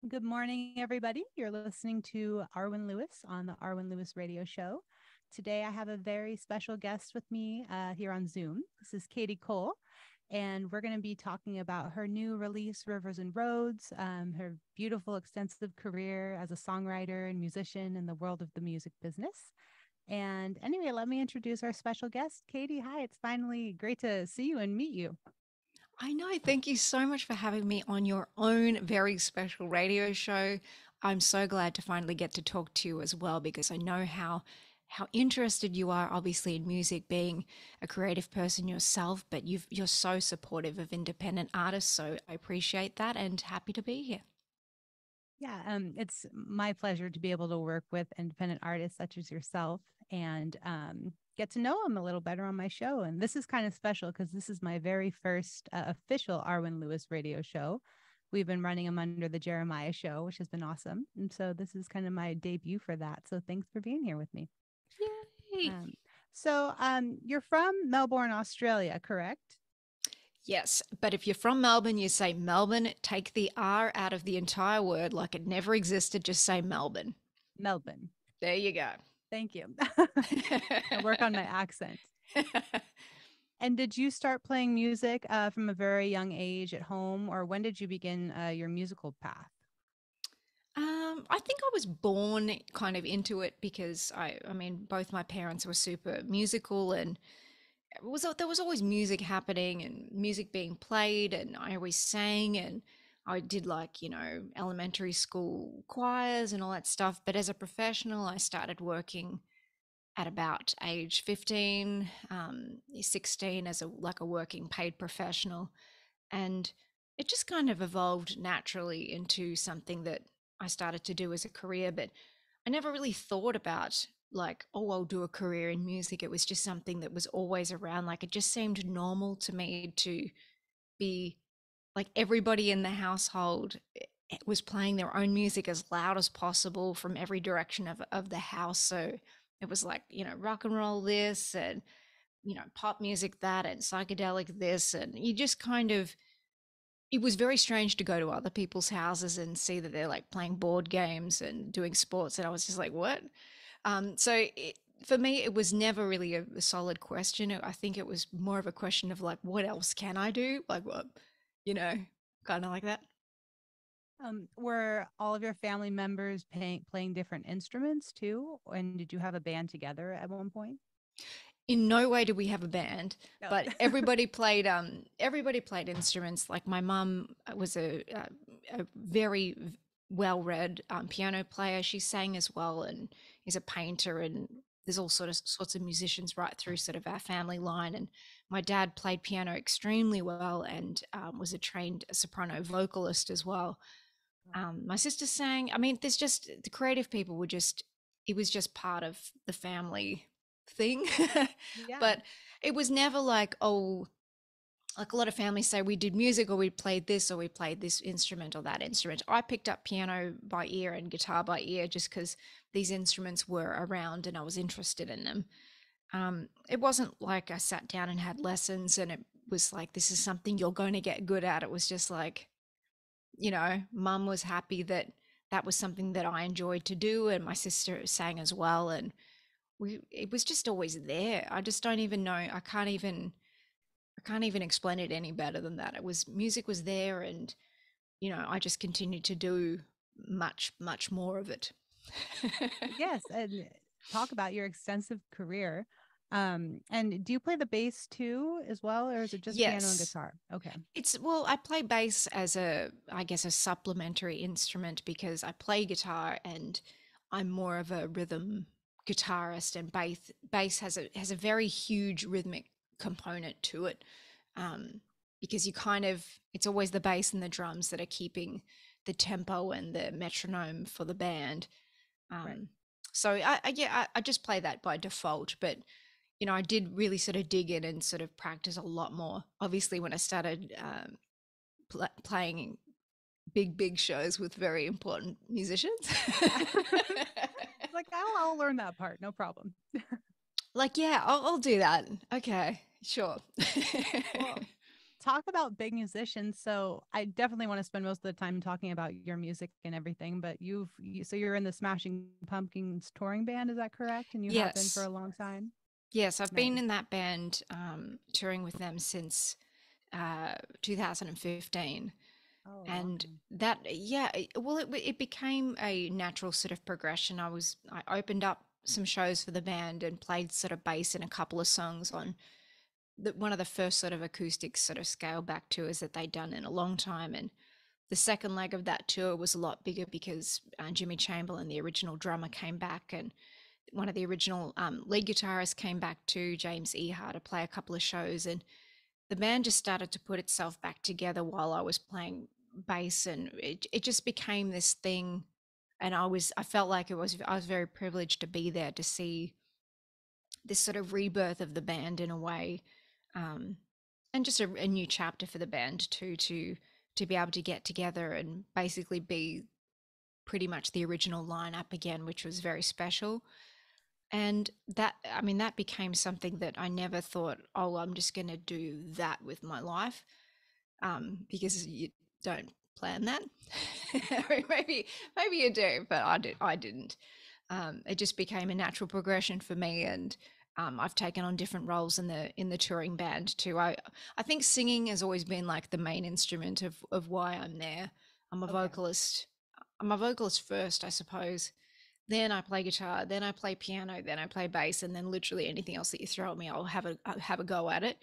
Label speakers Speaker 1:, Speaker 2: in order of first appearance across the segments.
Speaker 1: Good morning, everybody. You're listening to Arwen Lewis on the Arwen Lewis Radio Show. Today, I have a very special guest with me here on Zoom. This is Katie Cole, and we're going to be talking about her new release, Rivers and Roads, her beautiful, extensive career as a songwriter and musician in the world of the music business. And anyway, let me introduce our special guest, Katie. Hi, it's finally great to see you and meet you.
Speaker 2: I know. Thank you so much for having me on your own very special radio show. I'm so glad to finally get to talk to you as well because I know how interested you are obviously in music, being a creative person yourself, but you're so supportive of independent artists, so I appreciate that and happy to be here.
Speaker 1: Yeah, it's my pleasure to be able to work with independent artists such as yourself and get to know them a little better on my show. And this is kind of special because this is my very first official Arwen Lewis radio show. We've been running them under the Jeremiah show, which has been awesome. And so this is kind of my debut for that. So thanks for being here with me.
Speaker 2: Yay!
Speaker 1: Um, you're from Melbourne, Australia, correct?
Speaker 2: Yes, but if you're from Melbourne, you say Melbourne, take the R out of the entire word like it never existed, just say Melbourne.
Speaker 1: Melbourne.
Speaker 2: There you go.
Speaker 1: Thank you. I work on my accent. And did you start playing music from a very young age at home, or when did you begin your musical path?
Speaker 2: I think I was born kind of into it because I mean, both my parents were super musical, and there was always music happening and music being played, and I always sang, and I did like elementary school choirs and all that stuff. But as a professional, I started working at about age 15, 16 as a working paid professional, and it just kind of evolved naturally into something that I started to do as a career, but I never really thought about like, oh, I'll do a career in music. It was just something that was always around. Like, it just seemed normal to me to be like everybody in the household was playing their own music as loud as possible from every direction of the house. So it was like, rock and roll this and, pop music that and psychedelic this. And you just kind of, it was very strange to go to other people's houses and see that they're like playing board games and doing sports. And I was just like, what? For me, it was never really a solid question. I think it was more of a question of like, what else can I do? Like, what, you know, kind of like that.
Speaker 1: Were all of your family members playing different instruments too? And did you have a band together at one point?
Speaker 2: In no way did we have a band,
Speaker 1: No.
Speaker 2: but everybody played instruments. Like my mum was a very well read piano player. She sang as well and is a painter, and there's all sorts of musicians right through sort of our family line. And my dad played piano extremely well and was a trained soprano vocalist as well. My sister sang. I mean, there's just the creative people were just, it was just part of the family thing.
Speaker 1: Yeah.
Speaker 2: But it was never like, oh, like a lot of families say we did music or we played this or we played this instrument or that instrument. I picked up piano by ear and guitar by ear just because these instruments were around and I was interested in them. It wasn't like I sat down and had lessons and it was like, this is something you're going to get good at. It was just like, mum was happy that that was something that I enjoyed to do, and my sister sang as well, and it was just always there. I just don't even know. I can't even explain it any better than that. It was music was there, and I just continued to do much more of it.
Speaker 1: Yes, and talk about your extensive career. And do you play the bass too as well, or is it just piano and
Speaker 2: Yes.
Speaker 1: guitar? Okay.
Speaker 2: Well, I play bass as I guess, a supplementary instrument because I play guitar and I'm more of a rhythm guitarist, and bass has a very huge rhythmic component to it. Um, because it's always the bass and the drums that are keeping the tempo and the metronome for the band.
Speaker 1: Right.
Speaker 2: Um, so I just play that by default, but I did really sort of dig in and sort of practice a lot more. Obviously, when I started playing big shows with very important musicians.
Speaker 1: Like I'll learn that part, no problem.
Speaker 2: Like, yeah, I'll do that. Okay, sure.
Speaker 1: Well, talk about big musicians. So I definitely want to spend most of the time talking about your music and everything. But so you're in the Smashing Pumpkins touring band, is that correct? And you have been for
Speaker 2: Yes.
Speaker 1: a long time.
Speaker 2: Yes, I've been
Speaker 1: Nice.
Speaker 2: in that band, touring with them since 2015.
Speaker 1: Oh, a long
Speaker 2: And
Speaker 1: time.
Speaker 2: that, yeah, well, it became a natural sort of progression. I opened up some shows for the band and played sort of bass in a couple of songs on one of the first sort of acoustic sort of scale back tours that they'd done in a long time. And the second leg of that tour was a lot bigger because Jimmy Chamberlain, the original drummer, came back, and one of the original lead guitarists came back too, James Ehar, to play a couple of shows. And the band just started to put itself back together while I was playing bass, and it just became this thing. And I felt like I was very privileged to be there to see this sort of rebirth of the band in a way, um, and just a new chapter for the band too, to be able to get together and basically be pretty much the original lineup again, which was very special. And that, I mean, that became something that I never thought, oh, I'm just going to do that with my life, because you don't plan that. I mean, maybe you do, but I didn't. It just became a natural progression for me, and I've taken on different roles in the touring band too. I think singing has always been like the main instrument of why I'm there. I'm a
Speaker 1: Okay.
Speaker 2: vocalist. I'm a vocalist first, I suppose. Then I play guitar, then I play piano, then I play bass, and then literally anything else that you throw at me, I'll have a go at it.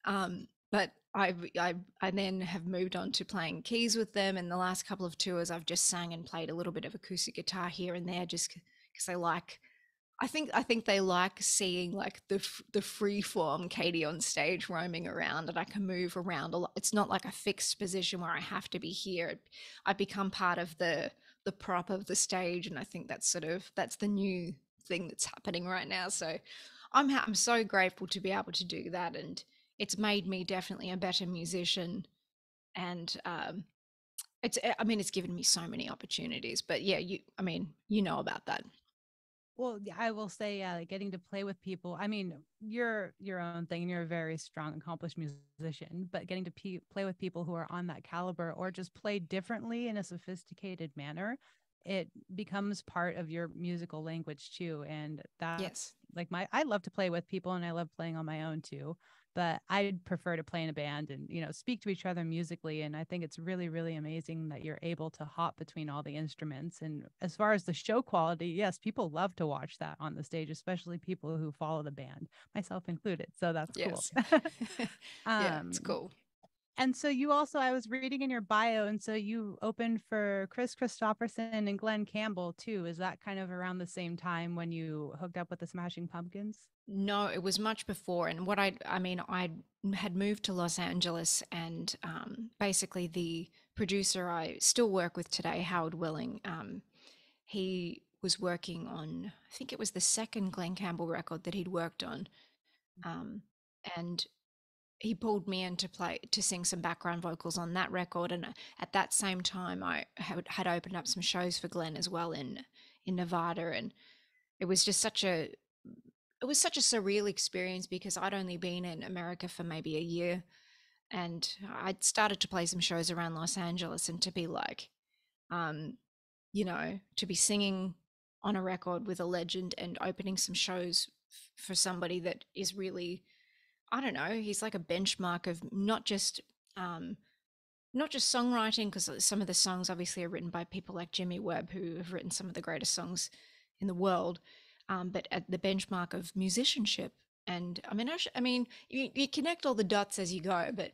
Speaker 2: But I then have moved on to playing keys with them. In the last couple of tours, I've just sang and played a little bit of acoustic guitar here and there, just because I like. I think they like seeing like the free form Katie on stage roaming around, and I can move around a lot. It's not like a fixed position where I have to be here. I become part of the prop of the stage, and I think that's the new thing that's happening right now. So I'm so grateful to be able to do that, and it's made me definitely a better musician. And I mean, it's given me so many opportunities. But yeah, I mean, you know about that.
Speaker 1: Well, yeah, I will say, yeah, like getting to play with people. I mean, you're your own thing, and you're a very strong, accomplished musician. But getting to play with people who are on that caliber, or just play differently in a sophisticated manner, it becomes part of your musical language too. And that's
Speaker 2: Yes.
Speaker 1: like I love to play with people, and I love playing on my own too. But I'd prefer to play in a band and, speak to each other musically. And I think it's really, really amazing that you're able to hop between all the instruments. And as far as the show quality, yes, people love to watch that on the stage, especially people who follow the band, myself included. So that's cool.
Speaker 2: Yes. Yeah, it's
Speaker 1: um,
Speaker 2: cool.
Speaker 1: and so you also, I was reading in your bio, and so you opened for Kris Kristofferson and Glen Campbell too. Is that kind of around the same time when you hooked up with the Smashing Pumpkins?
Speaker 2: No, it was much before. And I mean, I had moved to Los Angeles, and basically the producer I still work with today, Howard Willing, he was working on, I think it was the second Glen Campbell record that he'd worked on. Um, and he pulled me in to sing some background vocals on that record. And at that same time, I had opened up some shows for Glenn as well in Nevada. And it was just it was such a surreal experience because I'd only been in America for maybe a year, and I'd started to play some shows around Los Angeles, and to be like, um, to be singing on a record with a legend and opening some shows for somebody that is really, I don't know, he's like a benchmark of um, not just songwriting, because some of the songs obviously are written by people like Jimmy Webb, who have written some of the greatest songs in the world, but at the benchmark of musicianship. And I mean, you connect all the dots as you go, but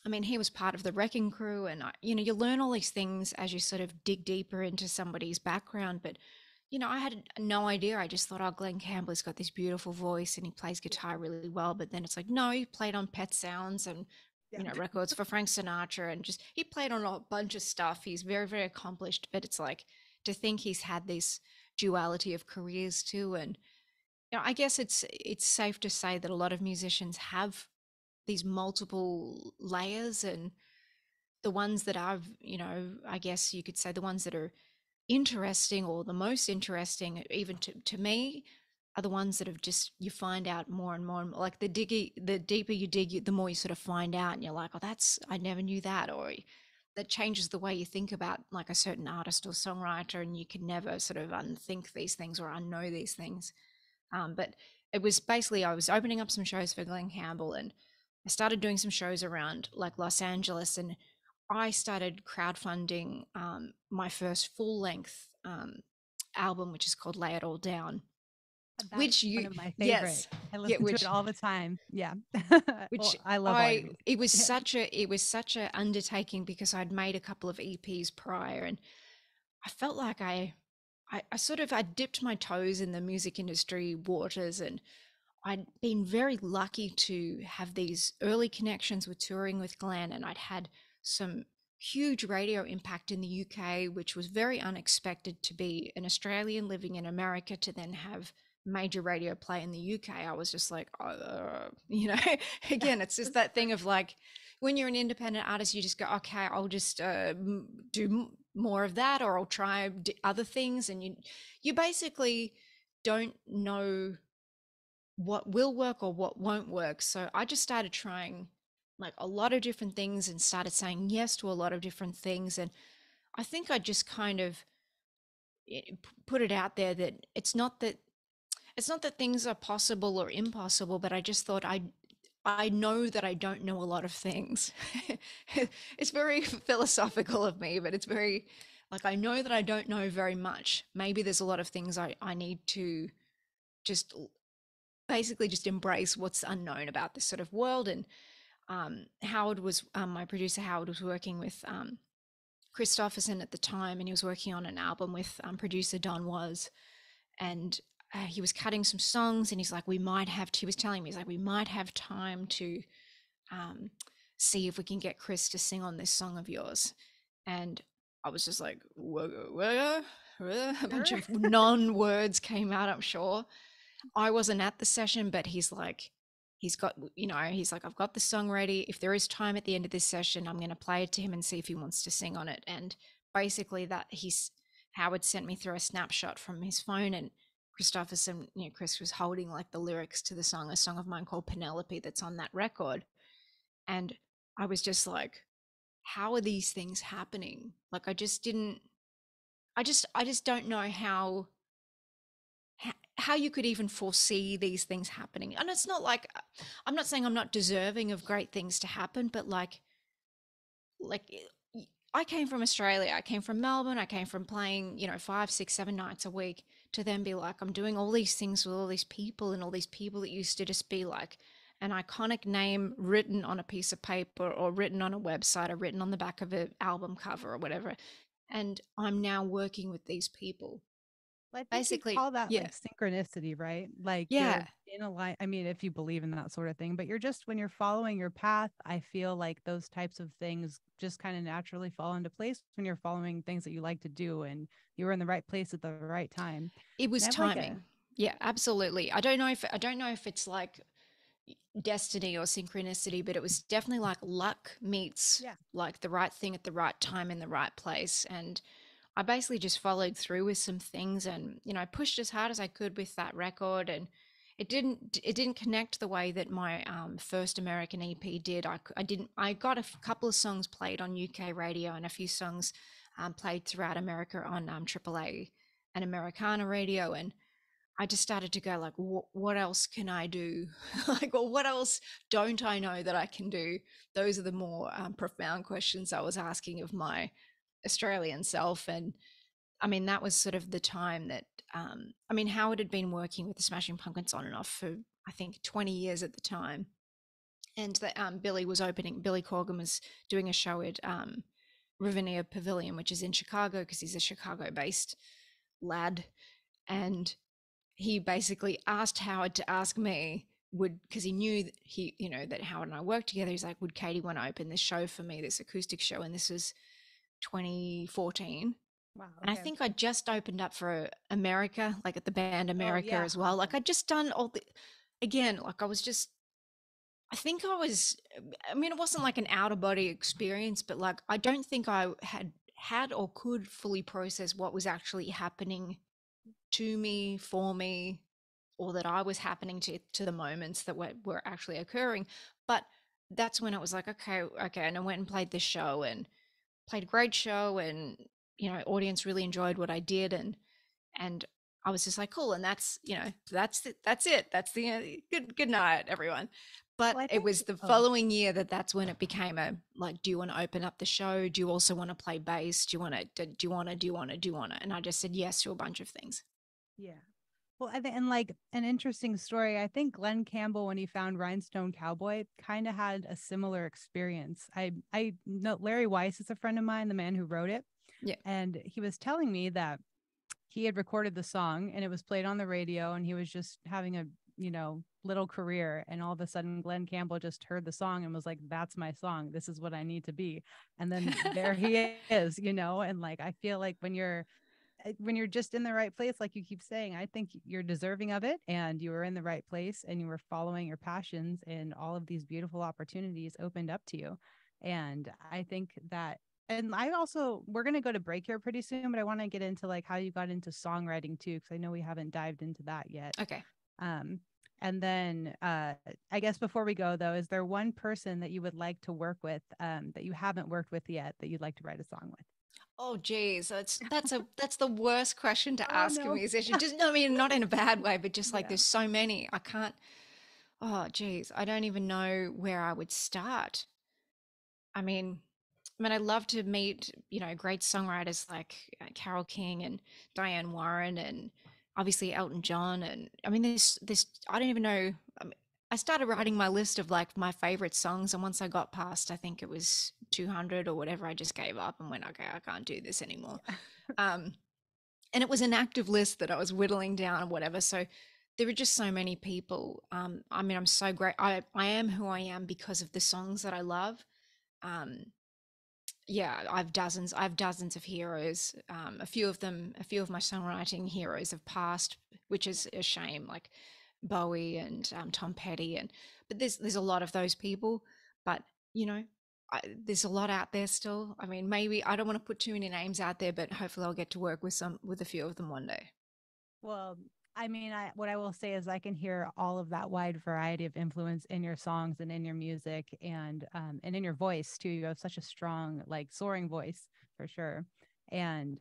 Speaker 2: I mean, he was part of the Wrecking Crew, and you learn all these things as you sort of dig deeper into somebody's background. But I had no idea. I just thought, oh, Glenn Campbell's got this beautiful voice and he plays guitar really well. But then it's like, no, he played on Pet Sounds and
Speaker 1: Yeah.
Speaker 2: records for Frank Sinatra, and just he played on a bunch of stuff. He's very, very accomplished. But it's like, to think he's had this duality of careers too. And I guess it's safe to say that a lot of musicians have these multiple layers, and the ones that I've, I guess you could say the ones that are interesting, or the most interesting even to me, are the ones that have just, you find out more and more, and more. Like the deeper you dig, the more you sort of find out, and you're like, oh, I never knew that. Or that changes the way you think about like a certain artist or songwriter, and you can never sort of unthink these things or unknow these things. But it was basically, I was opening up some shows for Glen Campbell, and I started doing some shows around like Los Angeles, and I started crowdfunding my first full length album, which is called Lay It All Down,
Speaker 1: That's
Speaker 2: which
Speaker 1: one
Speaker 2: you,
Speaker 1: of my favorite.
Speaker 2: yes,
Speaker 1: I
Speaker 2: yeah,
Speaker 1: listen to it all the time. Yeah.
Speaker 2: which
Speaker 1: Well, I love all your music.
Speaker 2: it was
Speaker 1: Yeah.
Speaker 2: such a undertaking, because I'd made a couple of EPs prior, and I felt like I dipped my toes in the music industry waters, and I'd been very lucky to have these early connections with touring with Glenn, and I'd had some huge radio impact in the UK, which was very unexpected, to be an Australian living in America to then have major radio play in the UK. I was just like, again, it's just that thing of like, when you're an independent artist, you just go, okay, I'll just do more of that, or I'll try other things, and you basically don't know what will work or what won't work. So I just started trying like a lot of different things, and started saying yes to a lot of different things. And I think I just kind of put it out there that it's not that things are possible or impossible, but I just thought I know that I don't know a lot of things. It's very philosophical of me, but it's very like, I know that I don't know very much. Maybe there's a lot of things I need to just basically just embrace what's unknown about this sort of world. And Howard was my producer. Howard was working with Kris Kristofferson at the time, and he was working on an album with producer Don Was, and he was cutting some songs, and he's like, he was telling me, he's like, we might have time to see if we can get Kris to sing on this song of yours. And I was just like, whoa, a bunch of non-words came out, I'm sure. I wasn't at the session, but he's like, he's like, I've got the song ready. If there is time at the end of this session, I'm going to play it to him and see if he wants to sing on it. And basically Howard sent me through a snapshot from his phone, and Kristofferson, Kris was holding like the lyrics to a song of mine called Penelope that's on that record. And I was just like, how are these things happening? Like, I just don't know how you could even foresee these things happening. And it's not like, I'm not saying I'm not deserving of great things to happen, but like I came from Australia, I came from Melbourne, I came from playing 5, 6, 7 nights a week, to then be like, I'm doing all these things with all these people, and all these people that used to just be like an iconic name written on a piece of paper, or written on a website, or written on the back of an album cover or whatever. And I'm now working with these people.
Speaker 1: Well, I think you'd
Speaker 2: Basically,
Speaker 1: call that
Speaker 2: yeah.
Speaker 1: like synchronicity, right? Like
Speaker 2: Yeah.
Speaker 1: you're in a line. I mean, if you believe in that sort of thing, but you're just, when you're following your path, I feel like those types of things just kind of naturally fall into place when you're following things that you like to do, and you were in the right place at the right time.
Speaker 2: It
Speaker 1: And I
Speaker 2: was
Speaker 1: have like a,
Speaker 2: timing. Yeah, absolutely. I don't know if it's like destiny or synchronicity, but it was definitely like luck meets
Speaker 1: yeah,
Speaker 2: like the right thing at the right time in the right place. And I basically just followed through with some things, and I pushed as hard as I could with that record, and it didn't connect the way that my first American EP did. I got a couple of songs played on UK radio, and a few songs played throughout America on AAA and Americana radio. And I just started to go like, what else can I do? Like, well, what else don't I know that I can do? Those are the more profound questions I was asking of my Australian self. And I mean, that was sort of the time that, Howard had been working with the Smashing Pumpkins on and off for, I think, 20 years at the time. And that Billy Corgan was doing a show at Ravinia Pavilion, which is in Chicago, because he's a Chicago based lad. And he basically asked Howard to ask me, because he knew that Howard and I worked together. He's like, would Katie want to open this show for me, this acoustic show? And this was 2014.
Speaker 1: wow,
Speaker 2: And I
Speaker 1: okay.
Speaker 2: think I just opened up for America, like at the band America
Speaker 1: yeah,
Speaker 2: as well. Like,
Speaker 1: awesome.
Speaker 2: I'd just done again, like I think it wasn't like an out of body experience, but like, I don't think I had or could fully process what was actually happening to me, for me, or that I was happening to the moments that were actually occurring. But that's when it was like, okay. And I went and played this show and played a great show, and, audience really enjoyed what I did. And I was just like, cool. And that's, that's it. That's the good night, everyone. But
Speaker 1: Well, I
Speaker 2: it
Speaker 1: think,
Speaker 2: was the
Speaker 1: oh,
Speaker 2: following year that's when it became a, like, do you want to open up the show? Do you also want to play bass? Do you want to, do you want to, do you want to, do you want to? And I just said yes to a bunch of things.
Speaker 1: yeah. Well, I think, and like an interesting story, I think Glen Campbell, when he found Rhinestone Cowboy, kind of had a similar experience. I know Larry Weiss is a friend of mine, the man who wrote it.
Speaker 2: Yeah.
Speaker 1: And he was telling me that he had recorded the song and it was played on the radio and he was just having a, little career. And all of a sudden, Glen Campbell just heard the song and was like, that's my song. This is what I need to be. And then there he is, and like, I feel like when you're just in the right place, like you keep saying, I think you're deserving of it and you were in the right place and you were following your passions and all of these beautiful opportunities opened up to you. And I think that, and I also, we're going to go to break here pretty soon, but I want to get into like how you got into songwriting too, because I know we haven't dived into that yet.
Speaker 2: Okay.
Speaker 1: Um, and then I guess before we go though, is there one person that you would like to work with that you haven't worked with yet that you'd like to write a song with?
Speaker 2: Oh, geez, that's the worst question to
Speaker 1: Oh
Speaker 2: ask a
Speaker 1: no.
Speaker 2: musician. Just, I mean, not in a bad way, but just like
Speaker 1: Yeah.
Speaker 2: there's so many. I can't. Oh, geez, I don't even know where I would start. I mean, I'd love to meet, great songwriters like Carole King and Diane Warren, and obviously Elton John. And I mean, I don't even know. I mean, I started writing my list of like my favorite songs, and once I got past, I think it was 200 or whatever, I just gave up and went, okay, I can't do this anymore. Um, and it was an active list that I was whittling down or whatever. So there are just so many people. I mean, I'm so great. I am who I am because of the songs that I love. Um, yeah, I have dozens of heroes. A few of my songwriting heroes have passed, which is a shame, like Bowie and Tom Petty. But there's a lot of those people. But, you know, there's a lot out there still. I mean, maybe I don't want to put too many names out there, but hopefully I'll get to work with a few of them one day.
Speaker 1: Well, I mean, what I will say is I can hear all of that wide variety of influence in your songs and in your music and in your voice too. You have such a strong, like soaring voice for sure. And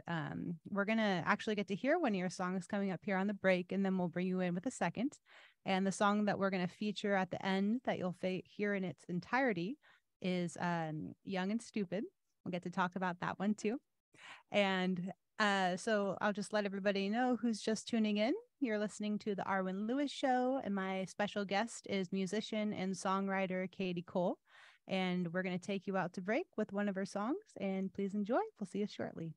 Speaker 1: we're gonna actually get to hear one of your songs coming up here on the break, and then we'll bring you in with a second. And the song that we're gonna feature at the end that you'll hear in its entirety is "Young and Stupid." We'll get to talk about that one too. And so I'll just let everybody know who's just tuning in. You're listening to the Arwen Lewis Show, and my special guest is musician and songwriter Katie Cole. And we're going to take you out to break with one of her songs, and please enjoy. We'll see you shortly.